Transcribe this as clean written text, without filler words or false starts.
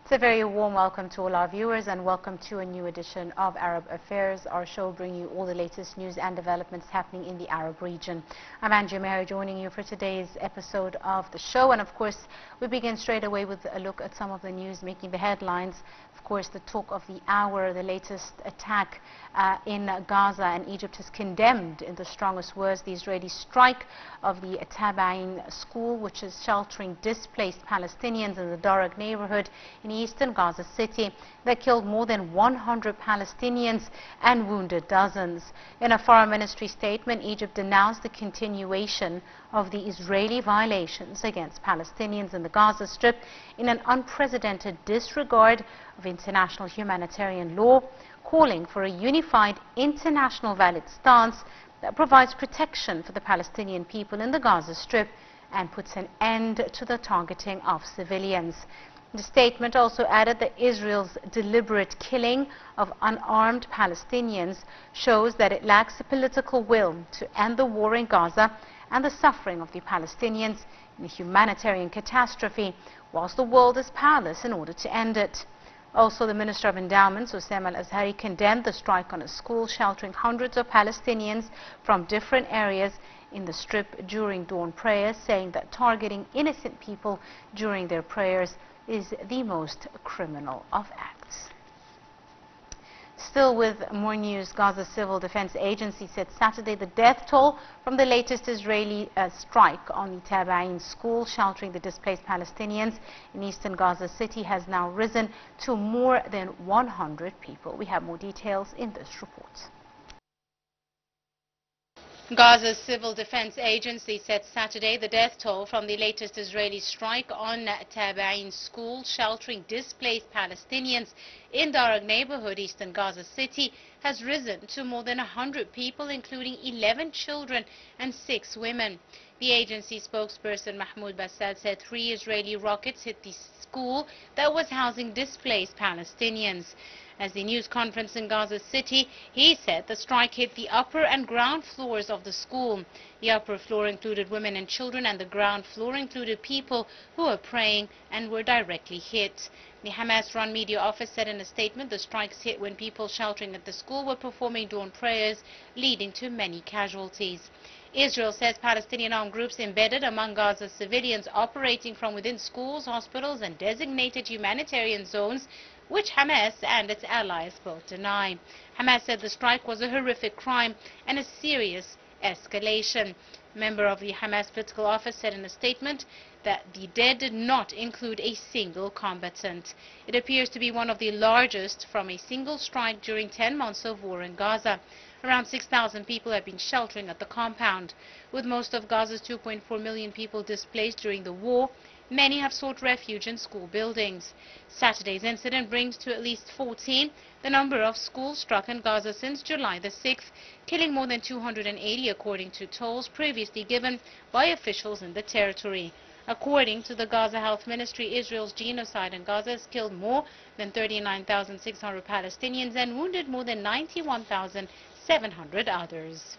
It's a very warm welcome to all our viewers and welcome to a new edition of Arab Affairs, our show bringing you all the latest news and developments happening in the Arab region. I'm Angie Meher joining you for today's episode of the show, and of course we begin straight away with a look at some of the news making the headlines. Of course, the talk of the hour, the latest attack in Gaza, and Egypt has condemned in the strongest words the Israeli strike of the Tabain school, which is sheltering displaced Palestinians in the Daraq neighborhood in eastern Gaza City that killed more than 100 Palestinians and wounded dozens. In a foreign ministry statement, Egypt denounced the continuation of the Israeli violations against Palestinians in the Gaza Strip in an unprecedented disregard of international humanitarian law, calling for a unified international valid stance that provides protection for the Palestinian people in the Gaza Strip and puts an end to the targeting of civilians. The statement also added that Israel's deliberate killing of unarmed Palestinians shows that it lacks the political will to end the war in Gaza and the suffering of the Palestinians in a humanitarian catastrophe, whilst the world is powerless in order to end it. Also, the Minister of Endowments, Hossein Al-Azhari, condemned the strike on a school sheltering hundreds of Palestinians from different areas in the Strip during dawn prayers, saying that targeting innocent people during their prayers is the most criminal of acts. Still with more news, Gaza Civil Defense Agency said Saturday the death toll from the latest Israeli strike on the Tabain school sheltering the displaced Palestinians in eastern Gaza City has now risen to more than 100 people. We have more details in this report. Gaza's Civil Defense Agency said Saturday the death toll from the latest Israeli strike on Tabain school sheltering displaced Palestinians in Daraq neighborhood, eastern Gaza City, has risen to more than 100 people, including 11 children and 6 women. The agency spokesperson Mahmoud Bassad said 3 Israeli rockets hit the school that was housing displaced Palestinians. As the news conference in Gaza City, he said the strike hit the upper and ground floors of the school. The upper floor included women and children, and the ground floor included people who were praying and were directly hit. The Hamas-run media office said in a statement the strikes hit when people sheltering at the school were performing dawn prayers, leading to many casualties. Israel says Palestinian armed groups embedded among Gaza's civilians operating from within schools, hospitals and designated humanitarian zones, which Hamas and its allies both deny. Hamas said the strike was a horrific crime and a serious escalation. A member of the Hamas political office said in a statement that the dead did not include a single combatant. It appears to be one of the largest from a single strike during 10 months of war in Gaza. Around 6,000 people have been sheltering at the compound. With most of Gaza's 2.4 million people displaced during the war, many have sought refuge in school buildings. Saturday's incident brings to at least 14 the number of schools struck in Gaza since July the 6th, killing more than 280 according to tolls previously given by officials in the territory. According to the Gaza Health Ministry, Israel's genocide in Gaza has killed more than 39,600 Palestinians and wounded more than 91,700 others.